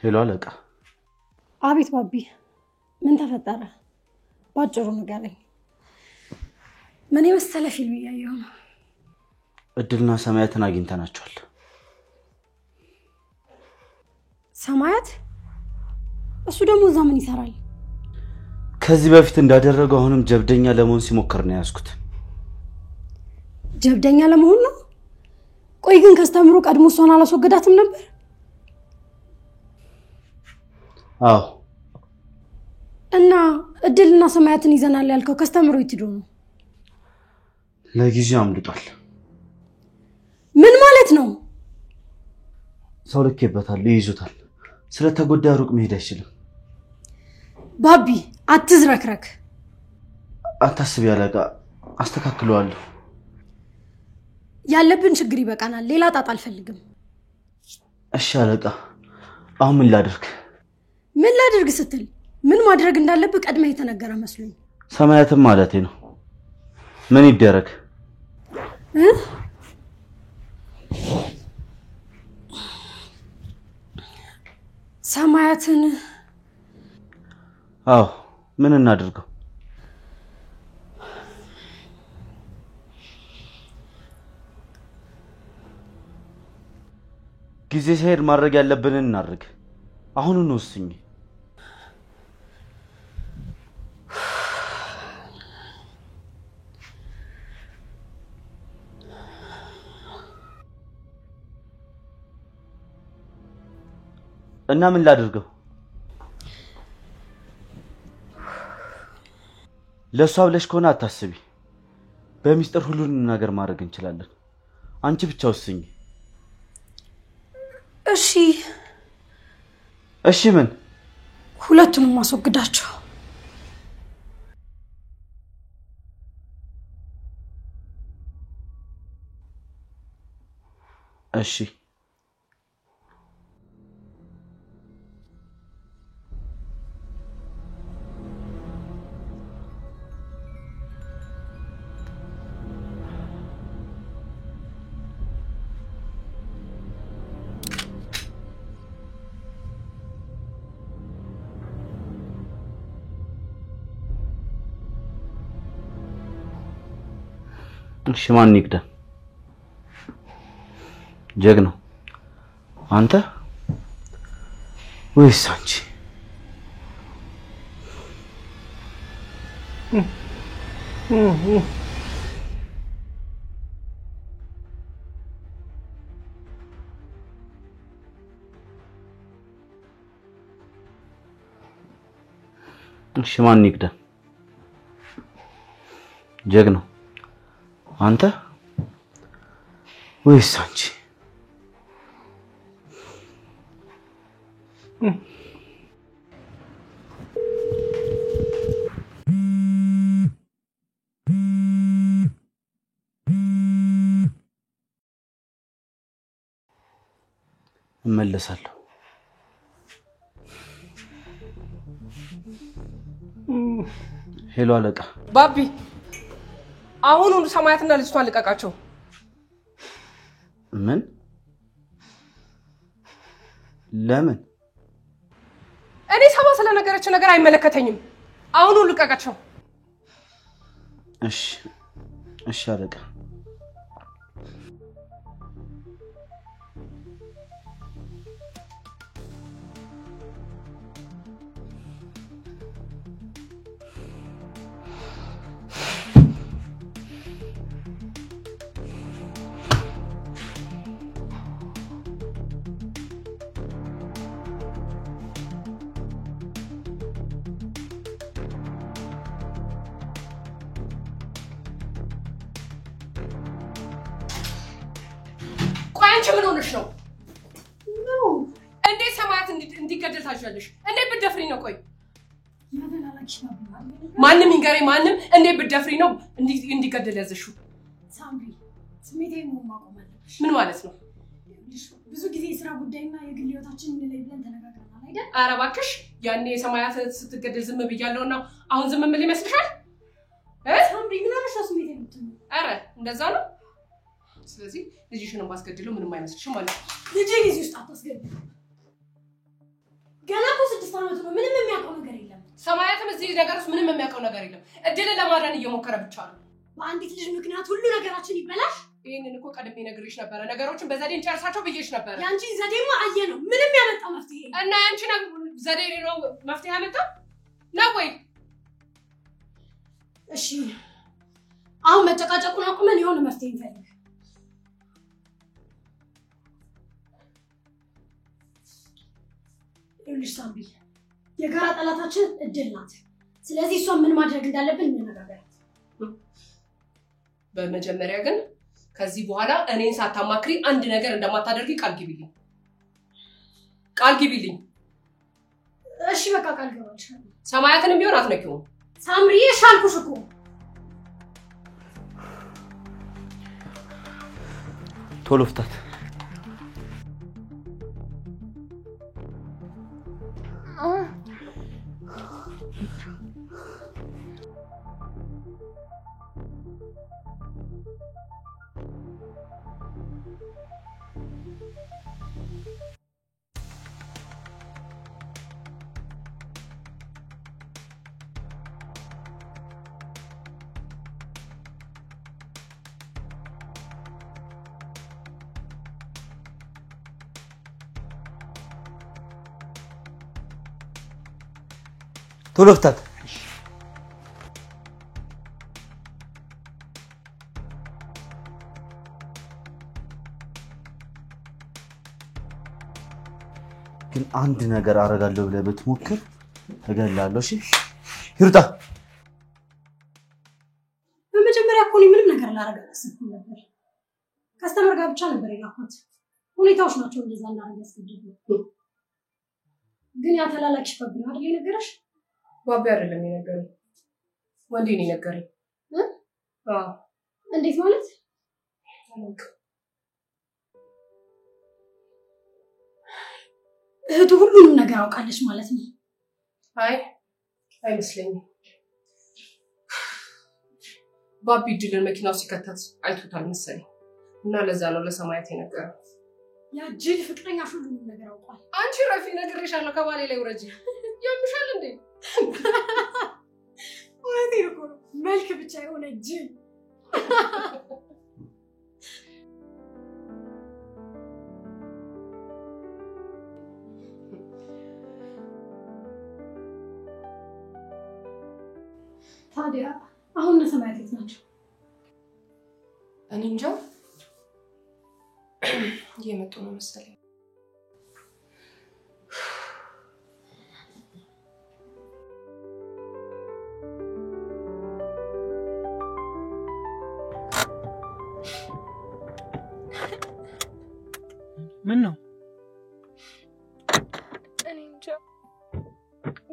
ሄሎ አለቃ። አቤት ባቢ፣ ምን ተፈጠረ? ባጭሩ ንገረኝ። ምን የመሰለ ፊልም እያየሁ ነው። እድልና ሰማያትን አግኝተናቸዋል። ሰማያት? እሱ ደግሞ እዛ ምን ይሰራል? ከዚህ በፊት እንዳደረገው አሁንም ጀብደኛ ለመሆን ሲሞክር ነው ያስኩት። ጀብደኛ ለመሆን ነው? ቆይ ግን ከስተምሩ ቀድሞ እሷን አላስወገዳትም ነበር? አዎ። እና እድልና ሰማያትን ይዘናል ያልከው ከስተምሩ ይትዱ ነው? ለጊዜው አምልጧል። ምን ማለት ነው? ሰው ልኬበታል፣ ይይዙታል። ስለተጎዳ ሩቅ መሄድ አይችልም። ባቢ አትዝረክረክ። አታስቢ አለቃ፣ አስተካክለዋለሁ። ያለብን ችግር ይበቃናል፣ ሌላ ጣጣ አልፈልግም። እሺ አለቃ፣ አሁን ምን ላድርግ? ምን ላድርግ ስትል ምን ማድረግ እንዳለብህ ቀድመህ የተነገረ መስሎኝ። ሰማያትም ማለቴ ነው። ምን ይደረግ? ሰማያትን? አዎ፣ ምን እናድርገው? ጊዜ ሲሄድ ማድረግ ያለብንን እናድርግ። አሁኑን ወስኝ። እና ምን ላድርገው? ለሷ ብለሽ ከሆነ አታስቢ። በሚስጥር ሁሉንም ነገር ማድረግ እንችላለን። አንቺ ብቻ ወስኝ። እሺ ምን? ሁለቱንም ማስወግዳቸው። እሺ። እሺ ማን ይግዳ? ጀግናው አንተ ወይስ አንቺ? እሺ ማን ይግዳ? ጀግናው አንተ ወይስ አንቺ? እመለሳለሁ። ሄሎ አለቃ። ባቢ አሁን ሰማያትና ልጅቷን ልቀቃቸው። ምን? ለምን? እኔ ሰማ ስለነገረች ነገር አይመለከተኝም። አሁን ልቀቃቸው። እሺ አለቃ። ምን ሆነሽ ነው? እንዴት ሰማያት እንዲገደል ታሻለሽ? እንዴት ብትደፍሪ ነው? ቆይ ማንም ይንገረኝ፣ ማንም እንዴት ብትደፍሪ ነው እንዲገደል ያዘሽው? ሳምሪ ስሜቴን ማቆም አለብሽ። ምን ማለት ነው? ብዙ ጊዜ የሥራ ጉዳይና የግል ህይወታችን ላይ ብለን ተነጋግረናል አይደል? ኧረ እባክሽ ያኔ ሰማያት ስትገደል ዝም ብያለሁና አሁን ዝም ምን ይመስልሻል? ሳምሪ ምን አለሽ? ስሜቴን የምትይው? ኧረ እንደዛ ነው። ስለዚህ ልጅሽን ማስገድለው ምንም አይመስልሽም ማለት ነው? ልጄን እዚህ ውስጥ አታስገድል። አመት ነው ምንም የሚያውቀው ነገር የለም ሰማያትም እዚህ ነገር ውስጥ ምንም የሚያውቀው ነገር የለም እድልን ለማዳን እየሞከረ ብቻ ነው በአንዲት ልጅ ምክንያት ሁሉ ነገራችን ይበላሽ ይሄንን እኮ ቀድሜ ነግሬሽ ነበር ነገሮችን በዘዴ እንጨርሳቸው ብዬሽ ነበር ያንቺ ዘዴማ አየ ነው ምንም ያመጣው መፍትሄ እና ያንቺ ዘዴ ነው መፍትሄ ያመጣው ነው ወይ እሺ አሁን መጨቃጨቁን አቁመን የሆነ መፍትሄ እንፈልግ ይኸውልሽ ሳምቢ የጋራ ጠላታችን እድል ናት ስለዚህ እሷ ምን ማድረግ እንዳለብን እንነጋገር በመጀመሪያ ግን ከዚህ በኋላ እኔን ሳታማክሪ አንድ ነገር እንደማታደርጊ ቃል ግቢልኝ እሺ በቃ ቃል ገባልሻለሁ ሰማያትንም ቢሆን አትነኪውም ሳምሪ ሻልኩሽ እኮ ቶሎ ፍታት ቶሎ ፍታት ግን አንድ ነገር አረጋለሁ ብለህ ብትሞክር እገላለሁ እሺ ይርታ በመጀመሪያ እኮ ምንም ነገር ላረጋ አስቤ ነበር ከስተመር ጋር ብቻ ነበር የላኩት ሁኔታዎች ናቸው እንደዛ እንዳረጋ ያስገድዱ ግን ያ ተላላኪሽ ባብና አይደል የነገረሽ ባቢ አይደለም የነገረኝ ወንዴ ነው የነገረኝ እንዴት ማለት እህቱ ሁሉንም ነገር አውቃለች ማለት ነው አይ አይመስለኝም ባቢ ድልን መኪናው ሲከተት አይቶታል መሰለኝ እና ለዛ ነው ለሰማያት የነገረው ያ ጅል ፍቅረኛ ሁሉንም ነገር አውቋል አንቺ ረፊ ነግሬሻለሁ ከባሌ ላይ ወረጂ ያምሻል እንዴ ወይኔ እኮ መልክ ብቻ የሆነ ጅል ታዲያ አሁን ለሰማያት የት ናቸው እኔ እንጃ እየመጡ ነው መሰለኝ ምን ነው እኔ እንጃ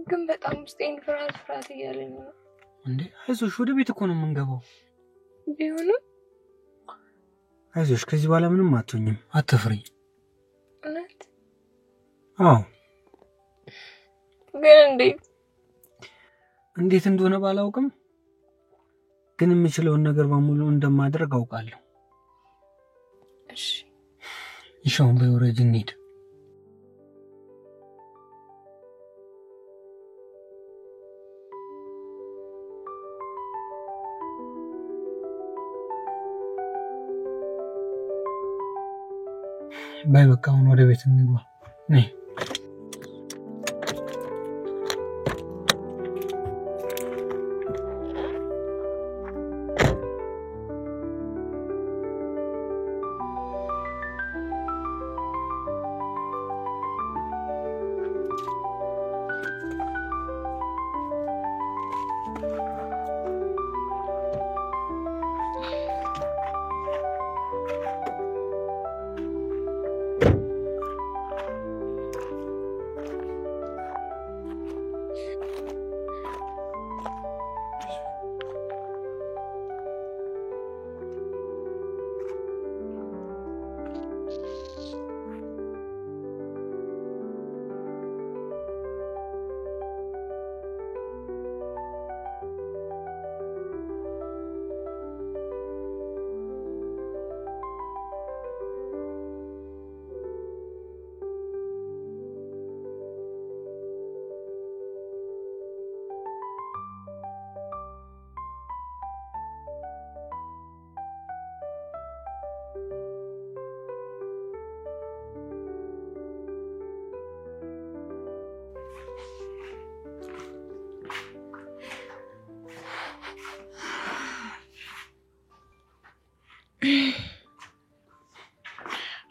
ግን በጣም ውስጤን ፍርሃት እያለኝ ነው እንዴ አይዞሽ ወደ ቤት እኮ ነው የምንገባው ቢሆንም አይዞሽ ከዚህ በኋላ ምንም አትሆኝም አትፍሪ እውነት አዎ ግን እንዴት እንደሆነ ባላውቅም ግን የምችለውን ነገር በሙሉ እንደማደርግ አውቃለሁ እሺ ይሻውን በወረጅ እንሂድ ባይ በቃ አሁን ወደ ቤት እንግባ ነይ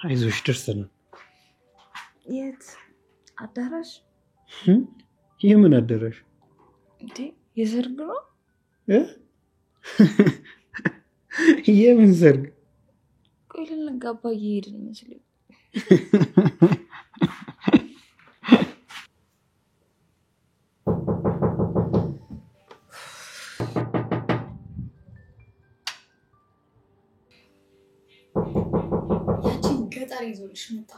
አይዞሽ ደርሰናል። የት አዳራሽ? የምን አዳራሽ እንዴ? የሰርግ ነው? የምን ሰርግ? ቆይ ልንጋባ እየሄድን መስሎኝ። ያቺን ገጠር ይዞልሽ መጣ።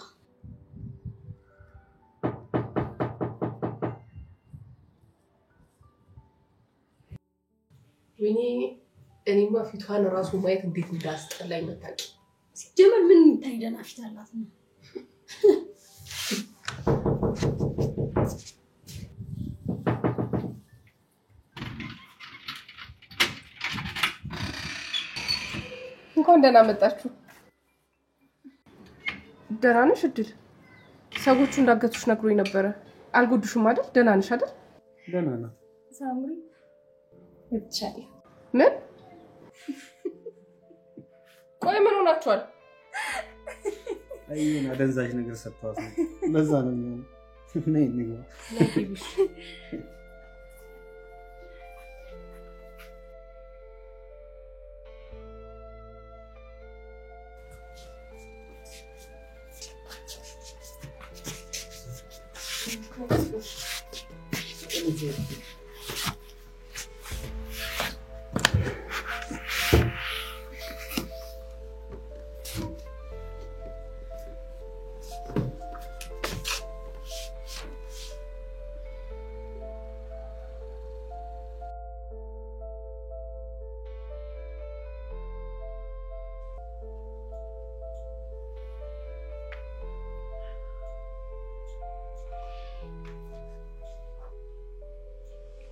ወይኔ እኔማ ፊቷን ራሱ ማየት እንዴት እንዳስጠላኝ መታቂ። ሲጀመር ምን እንታይ ደህና ፊት አላት ነው? እንኳን ደህና መጣችሁ። ደህና ነሽ እድል? ሰዎቹ እንዳገቱሽ ነግሮኝ ነበረ። አልጎዱሽም አይደል? ደህና ነሽ አይደል? ደህና ነኝ። ሳምሪ ብቻዬ ምን? ቆይ ምን ሆናችኋል? አይን አደንዛዥ ነገር ሰጥቷት ነው። ለዛ ነው የሚሆነው። ነይ ንግባ። ነይብሽ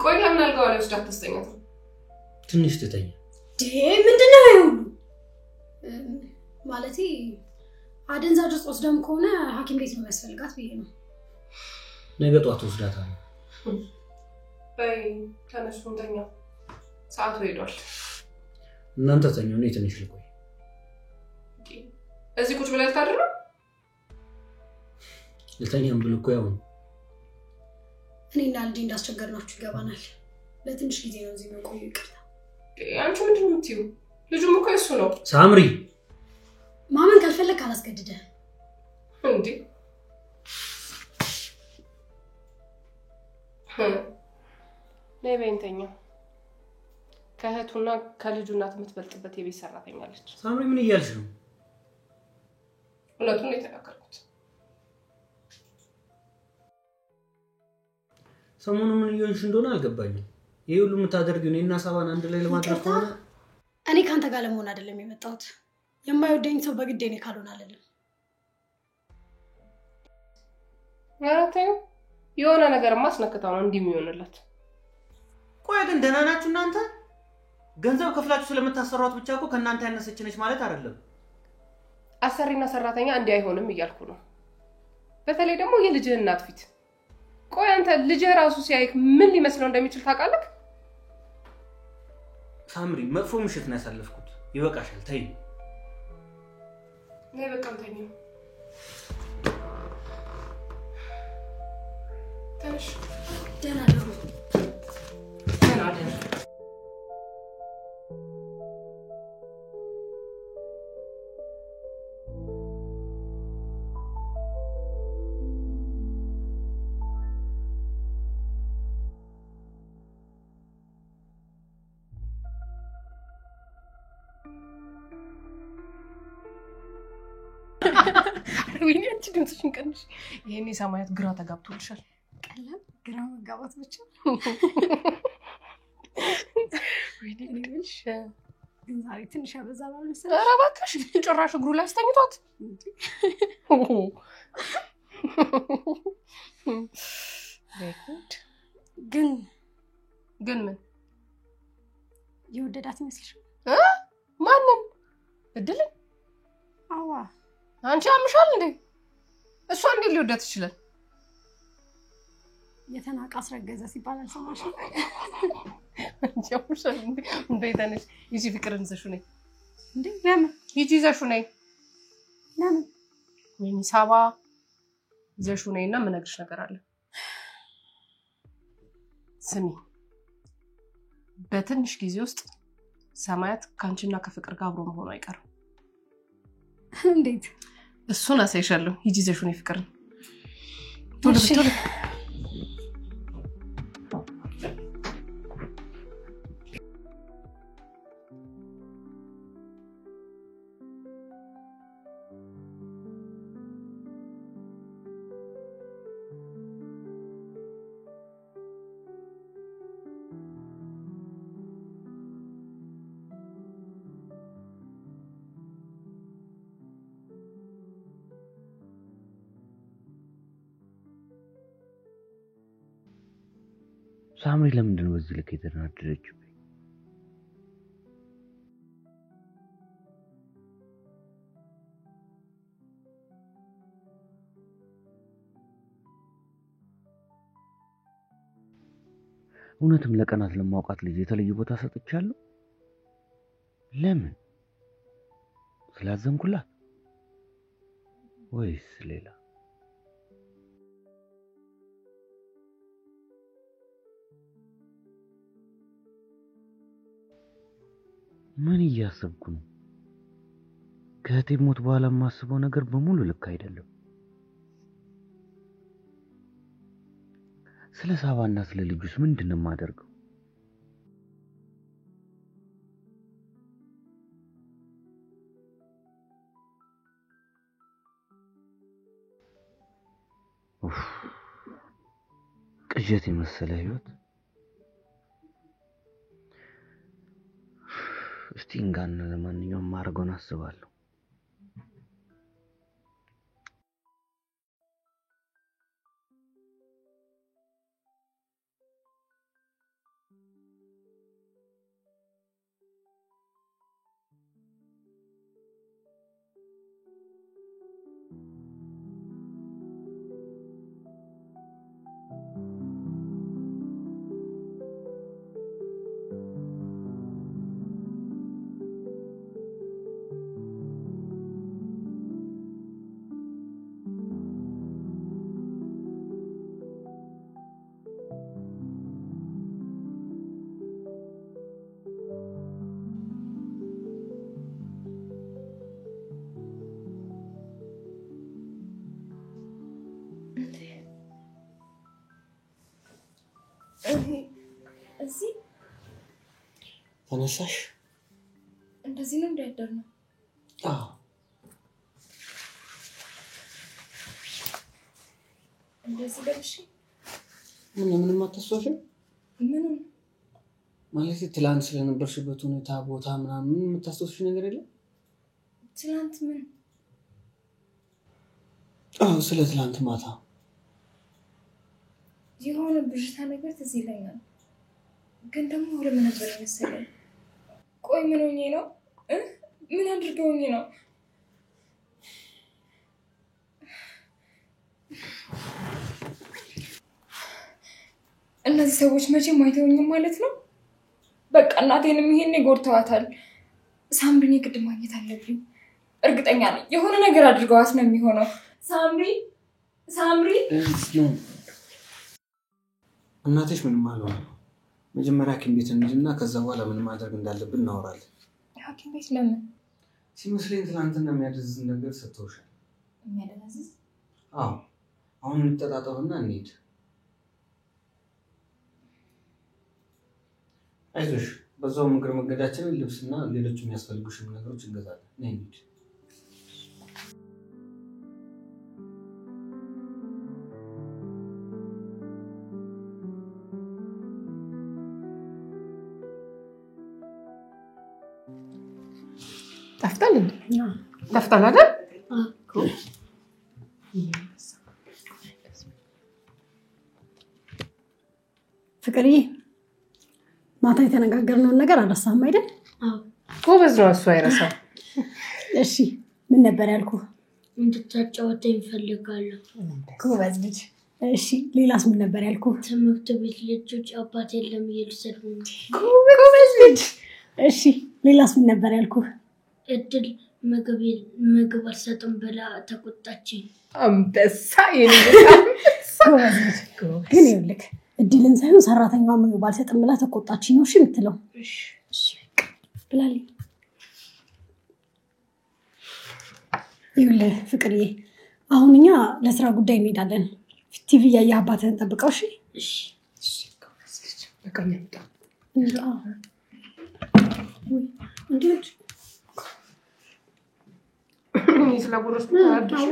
ቆይ ለምን አልጋው ላይ ወስዳት ተስተኛት? ትንሽ ትተኛ። ምንድነው ይሁሉ? ማለቴ አደንዛዥ ወስደም ከሆነ ሐኪም ቤት ነው የሚያስፈልጋት ብዬ ነው። ነገ ጧት ወስዳታለሁ። በይ ተነሱ እንተኛ። ሰዓቱ ሄዷል። እናንተ ተኙ፣ እኔ ትንሽ ልቆይ። እዚህ ቁጭ ብለህ ታድር ነው? ልተኛም ብል እኮ ያው እኔና ልጅ እንዳስቸገርናችሁ ይገባናል። ለትንሽ ጊዜ ነው እዚህ መቆዩ። ይቅርታ። አንቺ ምንድን ነው የምትይው? ልጁም እኮ እሱ ነው። ሳምሪ ማመን ካልፈለክ አላስገድደህ እንዴ? ነይ በይ እንተኛ። ከእህቱና ከልጁ እናት የምትበልጥበት የቤት ሰራተኛ አለች። ሳምሪ ምን እያልሽ ነው? እውነቱን ነው የተናገርኩት። ሰሞኑን ምን እየሆንሽ እንደሆነ አልገባኝም። ይሄ ሁሉ የምታደርጊው እኔና ሳባን አንድ ላይ ለማድረግ ከሆነ እኔ ካንተ ጋር ለመሆን አይደለም የመጣሁት። የማይወደኝ ሰው በግድ እኔ ካልሆነ አይደለም። አራተው የሆነ ነገር ማስነከታው ነው እንዲህ የሚሆንለት። ቆይ ግን ደህና ናችሁ እናንተ? ገንዘብ ከፍላችሁ ስለምታሰሯት ብቻ እኮ ከእናንተ ያነሰች ነች ማለት አይደለም። አሰሪና ሰራተኛ እንዲህ አይሆንም እያልኩ ነው። በተለይ ደግሞ የልጅህ እናት ፊት። ቆይ አንተ ልጅህ ራሱ ሲያይክ ምን ሊመስለው እንደሚችል ታውቃለህ? ሳምሪ መጥፎ ምሽት ነው ያሳለፍኩት። ይበቃሻል፣ ተይ። ነይ በቃ እንተኛ። ተነሽ። ደህና ደሩ። ደህና ደሩ። ወይኔ አንቺ ድምፅሽን ቀንሽ። ይሄኔ ሰማያት ግራ ተጋብቶልሻል። ቀላል ግራ መጋባት ብቻ። ወይኔ ልጅ ግን ዛሬ ትንሽ ያበዛል መሰለኝ። ኧረ እባክሽ ጭራሽ እግሩ ላይ አስተኝቷት። ግን ምን የወደዳት ይመስልሻል? ማንን? እድልን? አዋ አንቺ አምሻል እንዴ? እሷ እንዴት ሊወዳት ይችላል? የተናቀ አስረገዘ ሲባል አልሰማሽም? አንቺ አምሻል እንዴ? እንዴታነሽ ይጂ ፍቅርን ዘሹ ነኝ እንዴ? ለምን ይጂ ዘሹ ነኝ? ለምን ወይም ሳባ ይዘሽው ነይና ምነግርሽ ነገር አለ። ስሚ በትንሽ ጊዜ ውስጥ ሰማያት ካንቺና ከፍቅር ጋር አብሮ መሆኑ አይቀርም። እንዴት? እሱን አሳይሻለሁ። ሂጂ ይዘሽው ነይ ፍቅርን። ቶሎ ሳምሪ ለምንድን ነው በዚህ ልክ የተናደደችው? እውነትም ለቀናት ለማውቃት ልጅ የተለየ ቦታ ሰጥቻለሁ? ለምን? ስላዘንኩላት ወይስ ሌላ? ምን እያሰብኩ ነው? ከእህቴ ሞት በኋላ የማስበው ነገር በሙሉ ልክ አይደለም። ስለ ሳባና ስለ ልጁስ ምንድን ነው የማደርገው? ቅዠት የመሰለ ህይወት። እስቲ እንጋና ለማንኛውም ማርጎን አስባለሁ። እዚህ ተነሳሽ? እንደዚህ ነው እንዳይደርና? አዎ። እንደዚህ ደርሽ? ምንም አታስወሽ? ምንም ማለት ትላንት ስለነበርሽበት ሁኔታ ቦታ ምናምን የምታስወሽ ነገር የለም? ትላንት ምን? ስለ ትላንት ማታ የሆነ ብዥታ ነገር ትዝ ይለኛል። ግን ደግሞ ለምን ነበር መሰለኝ? ቆይ ምን ሆኜ ነው? ምን አድርገውኝ ነው? እነዚህ ሰዎች መቼም አይተውኝም ማለት ነው? በቃ እናቴንም ይሄኔ ጎድተዋታል። ሳምሪን ግድ ማግኘት አለብኝ። እርግጠኛ ነኝ የሆነ ነገር አድርገዋት ነው የሚሆነው። ሳምሪ እናትሽ ምንም አልሆነም። መጀመሪያ ሐኪም ቤት እንሂድና ከዛ በኋላ ምን ማድረግ እንዳለብን እናወራለን። ሐኪም ቤት ለምን? ሲመስለኝ ትናንትና የሚያደዝዝ ነገር ሰጥተውሻል። የሚያደዝዝ? አዎ። አሁን እንተጣጣውና እንሂድ። አይዞሽ፣ በዛው መንገድ መንገዳችንን ልብስና ሌሎች የሚያስፈልጉሽም ነገሮች እንገዛለን። ነይ እንሂድ። ጠፍታል አይደል? ፍቅርዬ ማታ የተነጋገርነውን ነገር አረሳህም አይደል? ጎበዝ ነው እሱ አይረሳም። እሺ ምን ነበር ያልኩህ? እንድታጫወተኝ እፈልጋለሁ። ጎበዝ ልጅ። እሺ ሌላስ ምን ነበር ያልኩህ? ትምህርት ቤት ልጆች አባት የለም እየወሰዱ ነው። ጎበዝ ልጅ። እሺ ሌላስ ምን ነበር ያልኩህ? እድል ምግብ አልሰጥም ብላ ተቆጣችኝ። አንበሳ ግን ይኸውልህ እድልን ሳይሆን ሰራተኛዋ ምግብ አልሰጥም ብላ ተቆጣችኝ ነው እሺ የምትለው? እሺ ብላለች። ይኸውልህ ፍቅርዬ አሁን እኛ ለስራ ጉዳይ እንሄዳለን። ቲቪ ያየህ አባትህን ጠብቀው እሺ? እሺ በቃ እንምጣ። እንዴት ስለጎረስኩ ታድሽ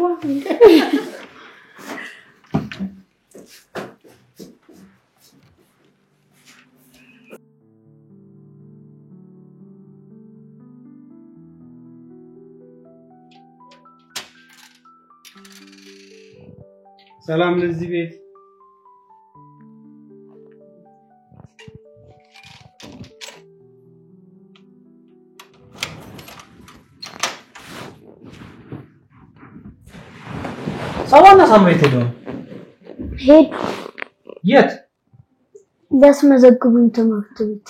ሰላም ለዚህ ቤት ሰዋና ሳምሬት ሄደው ሄድ የት ሊያስመዘግቡኝ ትምህርት ቤት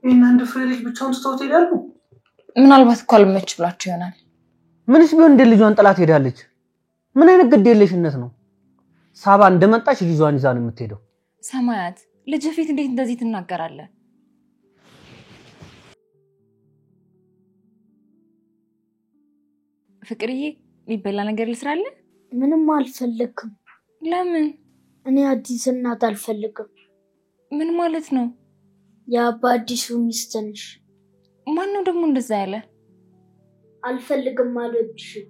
እና እንደ ፍሬልጅ ብቻውን ተውት ይላሉ። ምናልባት እኮ አልመች ብላችሁ ይሆናል። ምንስ ቢሆን እንደ ልጇን ጥላት ሄዳለች። ምን አይነት ግዴለሽነት ነው? ሳባ እንደመጣች ልጇን ይዛ ነው የምትሄደው። ሰማያት ልጅ ፊት እንዴት እንደዚህ ትናገራለህ? ፍቅርዬ የሚበላ ነገር ልስራለህ? ምንም አልፈልግም። ለምን? እኔ አዲስ እናት አልፈልግም። ምን ማለት ነው? የአባ አዲሱ ሚስት ነሽ። ማን ነው ደግሞ እንደዛ ያለ? አልፈልግም አልወድሽም።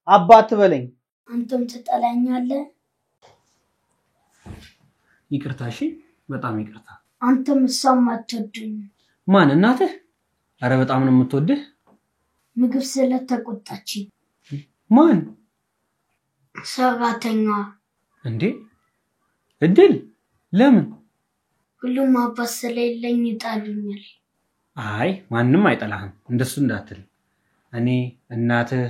አባ አትበለኝ። አንተም ትጠላኛለህ? ይቅርታ እሺ፣ በጣም ይቅርታ። አንተም እሷም አትወዱኝ። ማን እናትህ? አረ በጣም ነው የምትወድህ። ምግብ ስለተቆጣችኝ። ማን? ሰራተኛዋ። እንዴ እድል ለምን? ሁሉም አባት ስለሌለኝ ይጣሉኛል። አይ ማንንም አይጠላህም፣ እንደሱ እንዳትል። እኔ እናትህ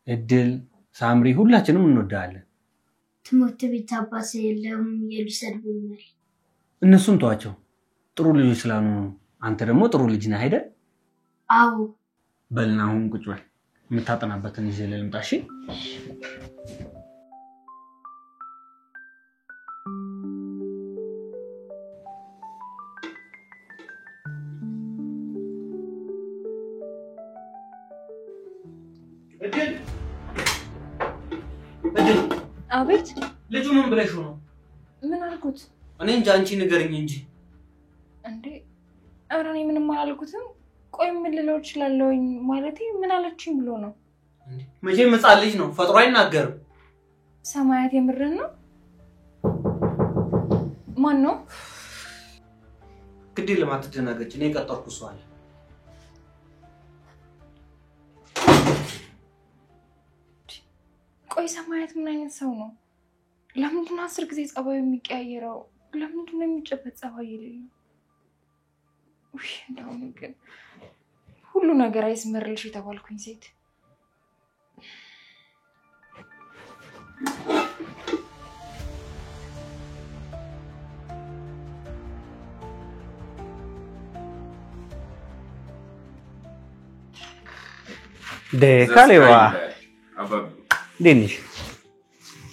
እድል ሳምሪ ሁላችንም እንወዳለን። ትምህርት ቤት አባት ስለሌለኝ ይሰድቡኛል። እነሱን ተዋቸው፣ ጥሩ ልጆች ስላሉ ነው። አንተ ደግሞ ጥሩ ልጅ ነህ አይደል? አዎ። በልና አሁን ቁጭ በል፣ የምታጠናበትን ይዤ ልምጣ። እሺ እድል። አቤት። ልጁ ምን ብለሽ ነው? ምን አልኩት? እኔ እንጂ አንቺ ንገርኝ እንጂ። እንዴ ኧረ እኔ ምንም አላልኩትም። ቆይ ምን ልለው እችላለሁኝ? ማለቴ ምን አለችኝ ብሎ ነው? መቼም ሕፃን ልጅ ነው፣ ፈጥሮ አይናገርም። ሰማያት የምርህን ነው? ማን ነው? ግዴ ለማትደናገጭ፣ እኔ ቀጠርኩ እሱ አለ። ቆይ ሰማያት ምን አይነት ሰው ነው? ለምንድን ነው 10 ጊዜ ጸባዩ የሚቀያየረው? ለምንድን ነው የሚጨበት ጸባይ የሌለው? ውይ እንደው ግን ሁሉ ነገር አይስመርልሽ የተባልኩኝ ሴት። ካሌዋ እንዴት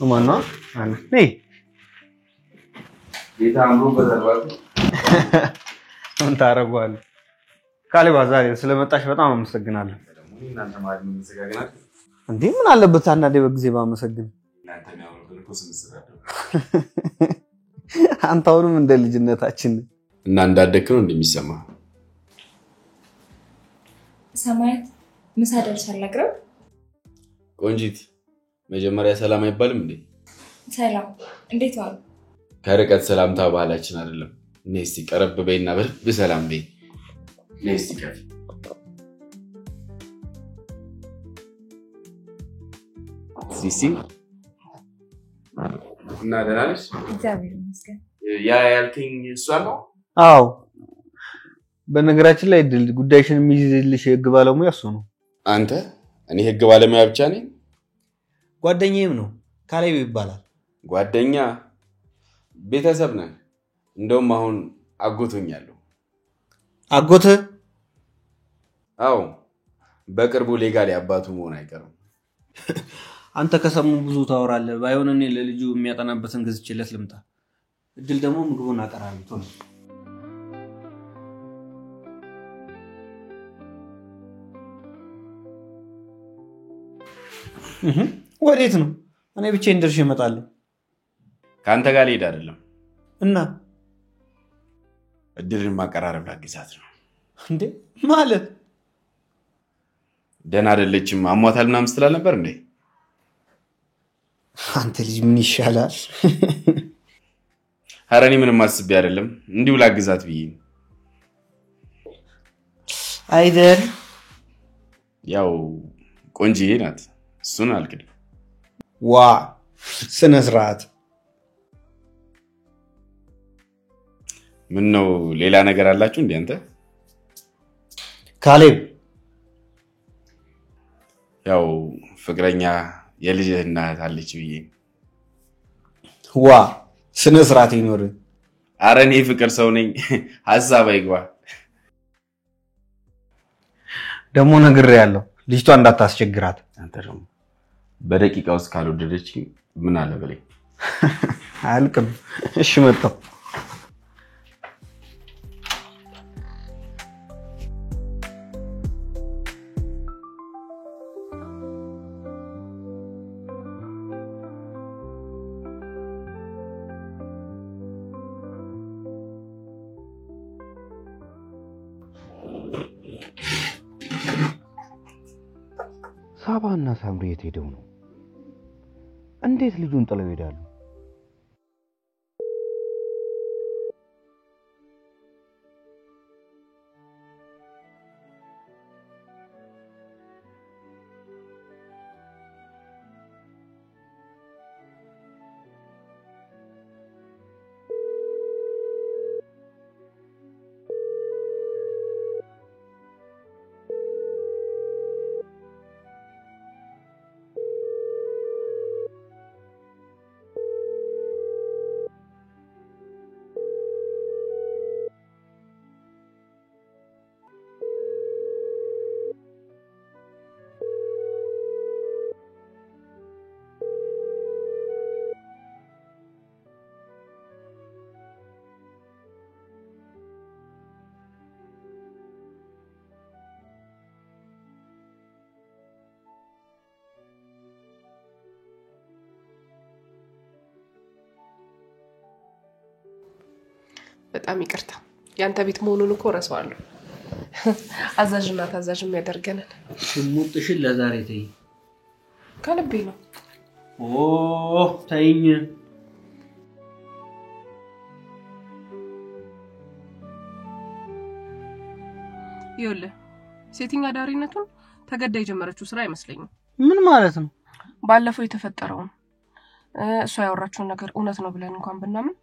ማን ነው? አለ ነይ የታምሩ በተርባቱ ምን ታረጋለህ? ካሌባ ዛሬ ስለመጣሽ በጣም አመሰግናለሁ። እናንተ ማለት ምን ተሰጋግናል እንዴ? ምን አለበት አንዳንዴ በጊዜ ባመሰግን። እናንተ ነው ብለህ ስንሰራው አንተ አሁንም እንደ ልጅነታችን እና እንዳደክ ነው እንደሚሰማ። ሰማያት ምሳ ደርሷል። አቅርብ። ቆንጂት መጀመሪያ ሰላም አይባልም እንዴ? ሰላም፣ እንዴት ዋሉ? ከርቀት ሰላምታ ባህላችን አይደለም። ነይ እስቲ ቀረብ በይና በሰላም በይ። ነይ እስቲ ከፍ ሲሲ እና ደህና ነሽ? እግዚአብሔር ይመስገን። ያ ያልከኝ እሷ ነው? አዎ በነገራችን ላይ ድል ጉዳይሽን የሚይዝልሽ የህግ ባለሙያ እሱ ነው። አንተ እኔ ህግ ባለሙያ ብቻ ነኝ? ጓደኛዬም ነው ካሌብ ይባላል። ጓደኛ ቤተሰብ ነን። እንደውም አሁን አጎቶኛለሁ። አጎተ? አዎ በቅርቡ ሌጋሊ አባቱ መሆን አይቀርም። አንተ ከሰሙ ብዙ ታወራለህ። ባይሆን እኔ ለልጁ የሚያጠናበትን ገዝቼለት ልምጣ። እድል ደግሞ ምግቡን አቀራርብቶ ነው። ወዴት ነው? እኔ ብቻዬን ደርሼ እመጣለሁ። ካንተ ጋር ልሄድ አይደለም እና እድልን ማቀራረብ ላግዛት ነው። እንዴ ማለት ደህና አይደለችም አሟታል ምናምን ስትል ነበር እንዴ? አንተ ልጅ ምን ይሻላል? ኧረ እኔ ምንም አስቤ አይደለም እንዲሁ ላግዛት ብዬ አይደል? ያው ቆንጂዬ ናት እሱን አልክድ። ዋ ስነ ስርዓት። ምን ነው ሌላ ነገር አላችሁ እንዴ አንተ? ካሌብ ያው ፍቅረኛ የልጅህ እናት አለች ብዬ። ዋ ስነ ስርዓት ይኖር። ኧረ እኔ ፍቅር ሰው ነኝ ሐሳብ አይግባ። ደሞ ነገር ያለው ልጅቷ እንዳታስቸግራት። አንተ ደግሞ በደቂቃ ውስጥ ካልወደደች ምን አለ በለኝ። አልቅም። እሺ መጣው። ሳባና ሳምሪ የት ሄደው ነው? እንዴት ልጁን ጥለው ይሄዳሉ? በጣም ይቅርታ ያንተ ቤት መሆኑን እኮ ረሳዋለሁ። አዛዥና ታዛዥ የሚያደርገንን ሽሙጥሽን ለዛሬ ተይ። ከልቤ ነው። ተይኝ። ይኸውልህ ሴቲንግ አዳሪነቱን ተገዳ የጀመረችው ስራ አይመስለኝም። ምን ማለት ነው? ባለፈው የተፈጠረውን እሷ ያወራችውን ነገር እውነት ነው ብለን እንኳን ብናምን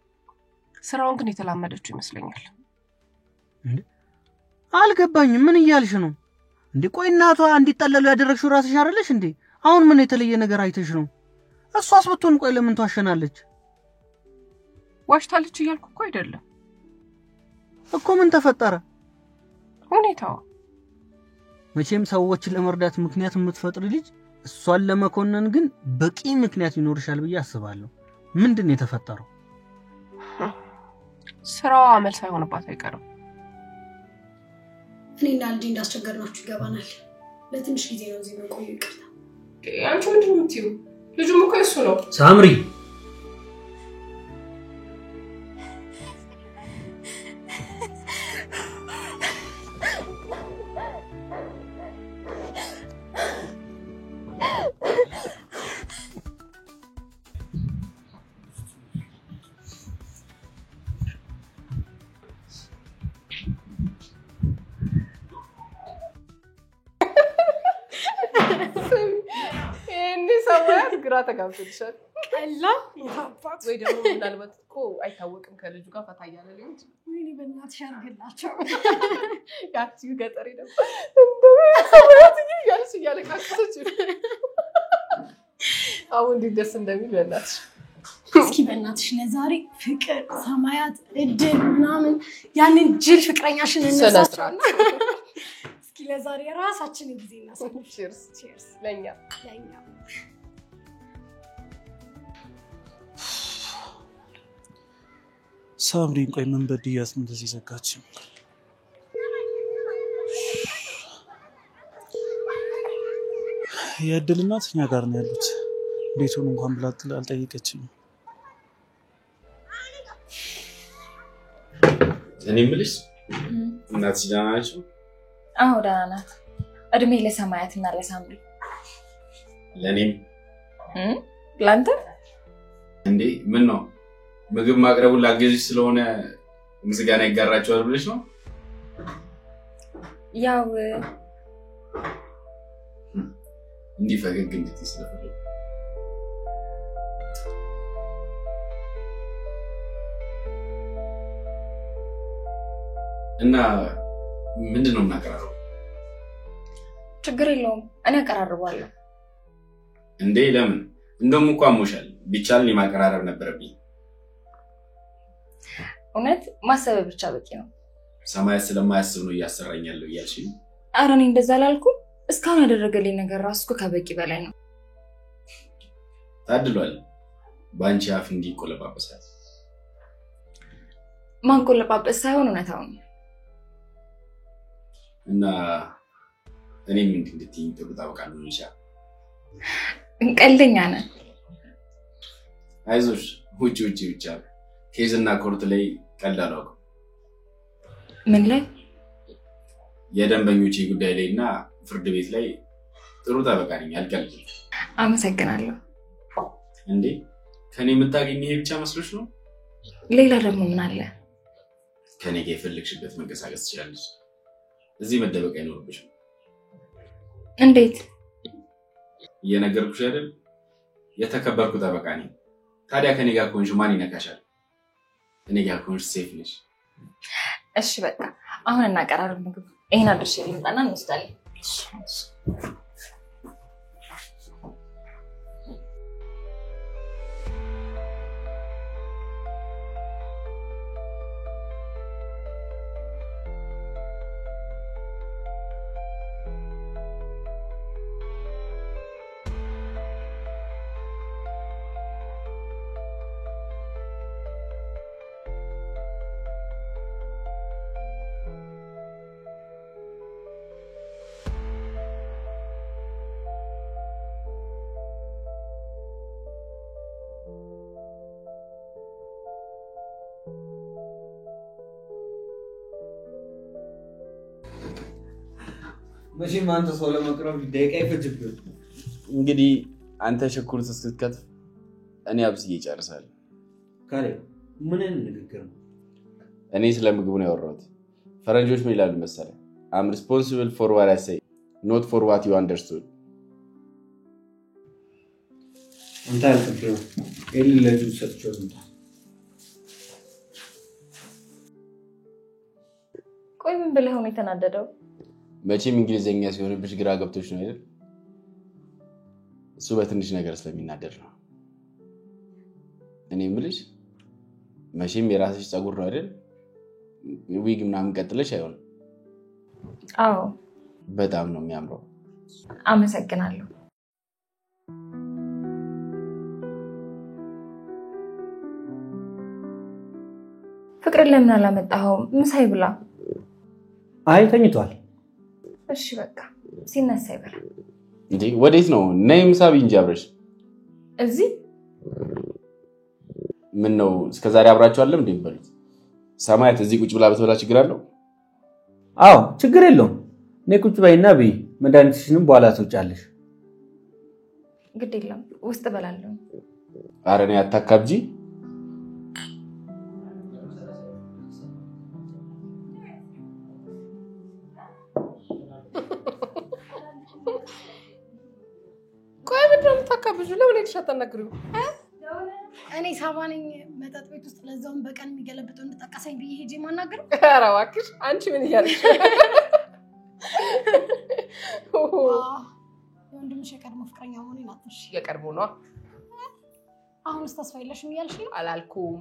ስራውን ግን የተላመደችው ይመስለኛል። አልገባኝም። ምን እያልሽ ነው እንዴ? ቆይ እናቷ እንዲጠለሉ ያደረግሽው ራስሽ አይደለሽ እንዴ? አሁን ምን የተለየ ነገር አይተሽ ነው? እሷስ ብትሆን ቆይ ለምን ተዋሸናለች? ዋሽታለች እያልኩ እኮ አይደለም እኮ። ምን ተፈጠረ? ሁኔታው መቼም ሰዎችን ለመርዳት ምክንያት የምትፈጥሪ ልጅ እሷን ለመኮነን ግን በቂ ምክንያት ይኖርሻል ብዬ አስባለሁ። ምንድነው የተፈጠረው? ስራዋ አመል ሳይሆንባት አይቀርም። እኔና ልጅ እንዳስቸገርናችሁ ይገባናል። ለትንሽ ጊዜ ነው እዚህ ቆዩ። ይቅርታ። አንቺ ምንድነው የምትይው? ልጁም እኮ እሱ ነው። ሳምሪ እኔ ሰማያት ግራ ተጋብቶልሻል። ቀላ ይታፋት ወይ ደግሞ ምናልባት እኮ አይታወቅም ከልጁ ጋር ፈታ እያለ ሊሆን ይችላል። ወይኔ በእናትሽ አድርግላቸው። ያቺ ገጠሬ ደግሞ እንደው ሰማያት እያለች እያለቃቀሰች አሁን እንዴት ደስ እንደሚል በእናትሽ። እስኪ በእናትሽ ለዛሬ ፍቅር ሰማያት እድል ምናምን ያንን ጅል ፍቅረኛሽን እንሳሳው። እስኪ ለዛሬ ራሳችንን ጊዜ እናሳልፍ። ቺርስ ቺርስ ለኛ ለኛ። ሳምሪን ቆይ ምን በድያት እንደዚህ ዘጋችኝ? የእድል እናት እኛ ጋር ነው ያሉት። ቤቱን እንኳን ብላ አልጠየቀችኝም። እኔ የምልሽ እናትሽ ደህና ናቸው? አዎ ደህና ናት። እድሜ ለሰማያትና ለሳምሪ። ለእኔም ለአንተ እንዴ ምን ነው ምግብ ማቅረቡን ላገዝሽ ስለሆነ ምስጋና ይጋራቸዋል ብለሽ ነው? ያው እንዲህ ፈገግ እንድትይ ስለፈለኩ እና ምንድነው የምናቀራረው? ችግር የለውም እኔ አቀራርባለሁ። እንዴ ለምን? እንደውም እኮ አሞሻል። ቢቻል እኔ ማቀራረብ ነበረብኝ። እውነት ማሰብ ብቻ በቂ ነው። ሰማያት ስለማያስብ ነው እያሰራኛለሁ እያልሽኝ? ኧረ እኔ እንደዛ አላልኩም። እስካሁን ያደረገልኝ ነገር ራሱ እኮ ከበቂ በላይ ነው። ታድሏል። በአንቺ አፍ እንዲህ ይቆለጳጰሳል። ማንቆለጳጰስ ሳይሆን እውነታውን እና እኔም እንድትይኝ ጥሩ ጠበቃ ነው ይሻል። ቀልደኛ ነህ። አይዞሽ ውጪ ብቻ ኬዝና ኮርት ላይ ቀልድ አላውቅም። ምን ላይ? የደንበኞቼ ጉዳይ ላይና ፍርድ ቤት ላይ ጥሩ ጠበቃ ነኝ። አልቀልድም። አመሰግናለሁ። እንዴ ከኔ የምታገኝ ይሄ ብቻ መስሎሽ ነው? ሌላ ደግሞ ምን አለ? ከኔ ጋር የፈለግሽበት መንቀሳቀስ ትችላለሽ። እዚህ መደበቅ አይኖርብሽም። እንዴት? እየነገርኩሽ አይደል? የተከበርኩ ጠበቃ ነኝ። ታዲያ ከኔ ጋር ኮንሽ ማን ይነካሻል? እኔ ጋር ኮንሽ ሴፍ ነሽ። እሺ በቃ አሁን እናቀራርብ ምግብ። ይሄን አድርሼ ልምጣና እንወስዳለን። መቼም አንተ ሰው ለመቅረብ ደቂቃ ይፈጅብህ። እንግዲህ አንተ ሽኩርት ስትከትፍ እኔ አብስዬ እጨርሳለሁ። ካሌ ምን ንግግር ነው? እኔ ስለ ምግቡ ነው ያወራሁት። ፈረንጆች ምን ይላሉ መሰለህ? I'm responsible for what I say, not for what you understood. አንተ አልቀበለው ኤሊ ለጁ ሰጥቼው እንታ ቆይ ምን ብለህ ነው የተናደደው? መቼም እንግሊዘኛ ሲሆንብሽ ግራ ገብቶሽ ነው አይደል? እሱ በትንሽ ነገር ስለሚናደድ ነው። እኔ የምልሽ መቼም የራስሽ ጸጉር ነው አይደል? ዊግ ምናምን ቀጥለሽ አይሆንም? አዎ በጣም ነው የሚያምረው። አመሰግናለሁ። ፍቅርን ለምን አላመጣኸው? ምሳይ ብላ። አይ ተኝቷል። እሺ በቃ ሲነሳ ይበላ። እንዴ ወዴት ነው? ነይ ምሳ ብይ እንጂ አብረሽ። እዚህ ምን ነው እስከዛሬ አብራችሁ አይደለም እንዴ በሉት? ሰማያት እዚህ ቁጭ ብላ በተበላ ችግር አለው? አዎ ችግር የለውም። ነይ ቁጭ በይና ብይ። መድኃኒትሽንም በኋላ ትውጫለሽ። ግድ የለም ውስጥ በላለሁ። ኧረ እኔ አታካብጂ። ቆይ ምንድነው የምታካብጂው? ለምን ሄድሽ አታናግሪው? እኔ ሳባነኝ መጠጥ ቤት ውስጥ ለዛውን በቀን የሚገለብጠው እንድጠቀሰኝ ብዬ ሄጄ ማናገር ኧረ እባክሽ አንቺ ምን እያልሽ ወንድምሽ የቀድሞ ፍቅረኛ መሆኔን አትርሺ የቀድሞ ነው አሁንስ ተስፋ የለሽም እያልሽ ነው አላልኩም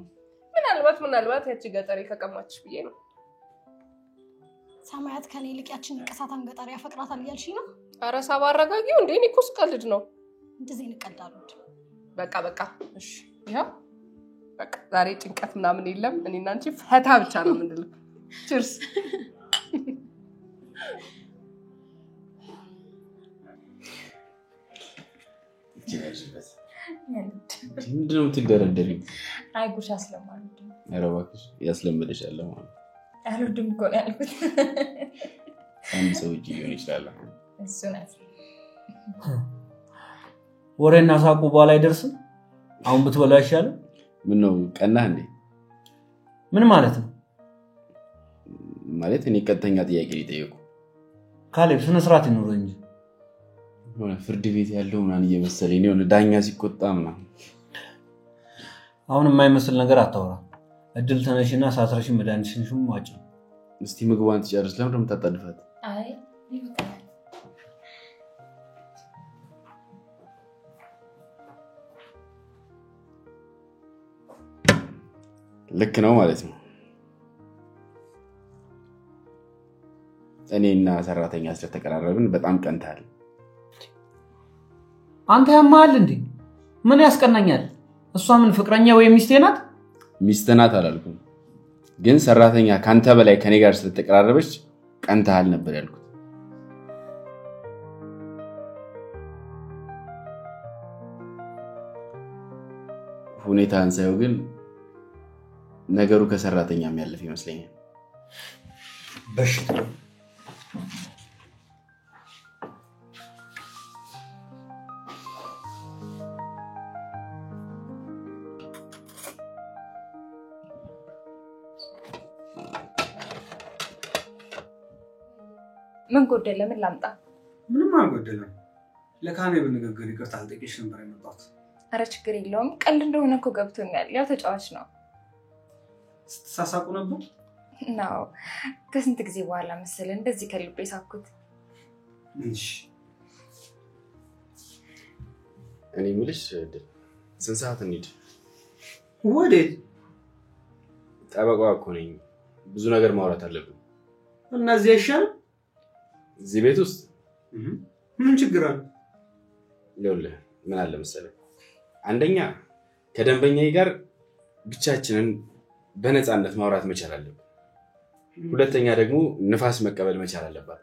ምናልባት ያቺ ገጠሬ ከቀማችሽ ብዬ ነው ሰማያት ከኔ ይልቅ ያችን ንቀሳታም ገጠሬ ያፈቅራታል እያልሽ ነው ኧረ ሳባ አረጋጊው እንዴ እኔ እኮ ስቀልድ ነው እንደዚህ እንቀልዳሉ በቃ እሺ ያው በቃ ዛሬ ጭንቀት ምናምን የለም እኔና አንቺ ፈታ ብቻ ነው ምንድነው ቺርስ ቺርስ ምንድነው ትደረደሪ አይ ጉሽ አስለማለሁ ኧረ እባክሽ ያስለምደሻል ማለት አልወድም እኮ ነው ያልኩት አንድ ሰው እጅ ሊሆን ይችላል እሱ ነው ወሬና ሳቁ በኋላ አይደርስም አሁን ብትበላ ይሻላል ምን ነው ቀናህ እንዴ ምን ማለት ነው ማለት እኔ ቀጥተኛ ጥያቄ ሊጠይቁ ካሌብ ስነ ስርዓት ይኑር እንጂ ሆነ ፍርድ ቤት ያለው ማን እየመሰለኝ ነው ዳኛ ሲቆጣ ምናምን አሁን የማይመስል ነገር አታወራ እድል ተነሽና ሳትረሽ መድኃኒትሽን ዋጭ እስቲ ምግቧን ትጨርስ ለምን ደም ታጣድፋት አይ ይበቃል ልክ ነው ማለት ነው እኔና ሰራተኛ ስለተቀራረብን በጣም ቀንታል አንተ ያማል እንዴ ምን ያስቀናኛል እሷ ምን ፍቅረኛ ወይ ሚስቴ ናት ሚስት ናት አላልኩም ግን ሰራተኛ ካንተ በላይ ከኔ ጋር ስለተቀራረበች ቀንታል ነበር ያልኩት ሁኔታን ሳይው ግን ነገሩ ከሰራተኛ የሚያልፍ ይመስለኛል በሽታ ምን ጎደለ ምን ላምጣ ምንም አልጎደለም ለካኔብ ንግግር ይቅርታ አልጠይቅሽ ነበር የመጣሁት አረ ችግር የለውም ቀልድ እንደሆነ እኮ ገብቶኛል ያው ተጫዋች ነው ስትሳሳቁ ነበር ነው ከስንት ጊዜ በኋላ መሰለ እንደዚህ ከልቤ ሳኩት እሺ እኔ ምልሽ ስንት ሰዓት እንሂድ ወዴት ጠበቃው እኮ ነኝ ብዙ ነገር ማውራት አለብን እና እዚህ አይሻልም እዚህ ቤት ውስጥ ምን ችግር አለ ይኸውልህ ምን አለ መሰለህ አንደኛ ከደንበኛዬ ጋር ብቻችንን በነፃነት ማውራት መቻል አለብን ሁለተኛ ደግሞ ንፋስ መቀበል መቻል አለባት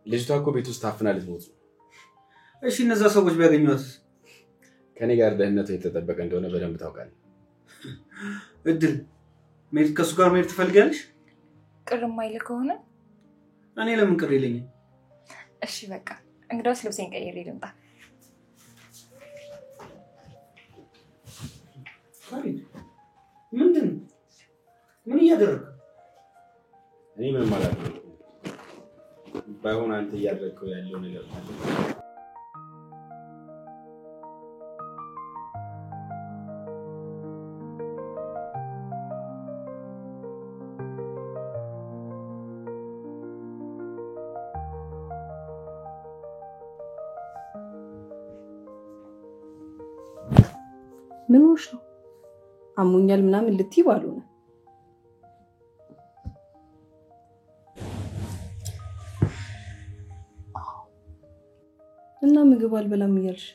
ልጅቷ እኮ ቤት ውስጥ ታፍና ልትሞት ነው እሺ እነዛ ሰዎች ቢያገኙት ከኔ ጋር ደህንነቱ የተጠበቀ እንደሆነ በደንብ ታውቃለህ እድል መሄድ ከሱ ጋር መሄድ ትፈልጋለሽ ቅር ማይል ከሆነ እኔ ለምን ቅር ይለኛል እሺ በቃ እንግዲያውስ ልብሴን ቀይሬ ልምጣ ምንድን ምን እያደረግህ እኔ ምንም አላደረኩም ባይሆን አንተ እያደረግከው ያለው ነገር አለ ምን ሆነሽ ነው አሞኛል ምናምን ልትይ ባሉና እና ምግብ አልበላም እያልሽ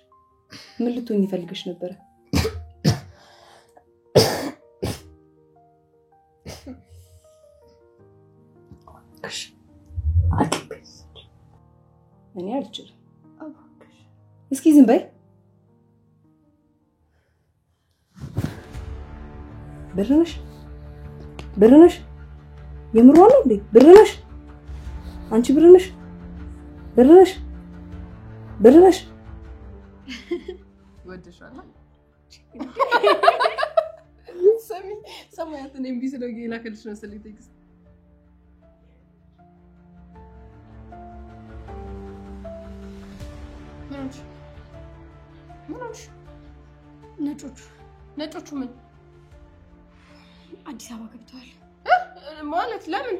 ምን ልትሆኚ ፈልገሽ ነበር እኔ አልችልም እስኪ ዝም በይ ብርነሽ የምሯን ነው እንዴ ብርነሽ አንቺ ብርነሽ ወደሻላ ሰማያትን ኤምቢ ስለጌ ላከልሽ ነው ስለዚህ ቴክስት ምንሽ ነጮቹ ነጮቹ ምን አዲስ አበባ ገብተዋል ማለት ለምን?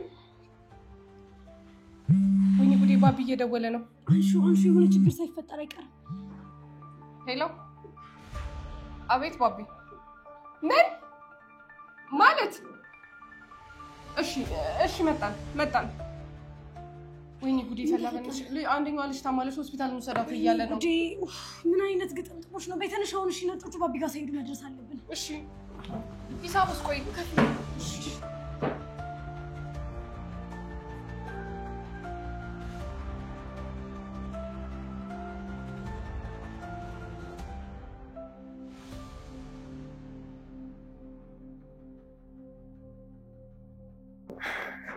ወይኔ ጉዴ ባቢ እየደወለ ነው። አንሹ የሆነ ችግር ሳይፈጠር አይቀርም። ሄሎ አቤት ባቢ ምን ማለት? እሺ መጣን። ወይኔ ጉዴ ፈላበንሽ። አንደኛው ልጅ ታማለች ሆስፒታል እንውሰዳት እያለ ነው። ጉዴ ምን አይነት ግጥምጥሞች ነው? በተነሽ አሁን እሺ ነጮቹ ባቢ ጋር ሳይሄዱ መድረስ አለብን። እሺ ሂሳብስ ቆይ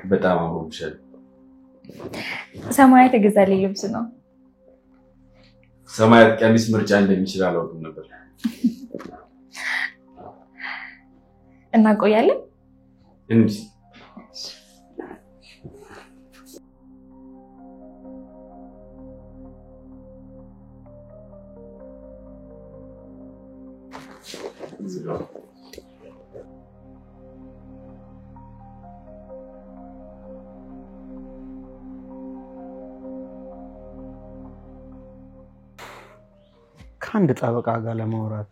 በጣም አምሮብሻል። ሰማያት የገዛልኝ ልብስ ነው። ሰማያት ቀሚስ ምርጫ እንደሚችል አላውቅም ነበር። እናቆያለን እንዴ? ከአንድ ጠበቃ ጋር ለማውራት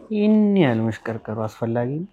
ይህን ያህል መሽቀርቀሩ አስፈላጊ ነው?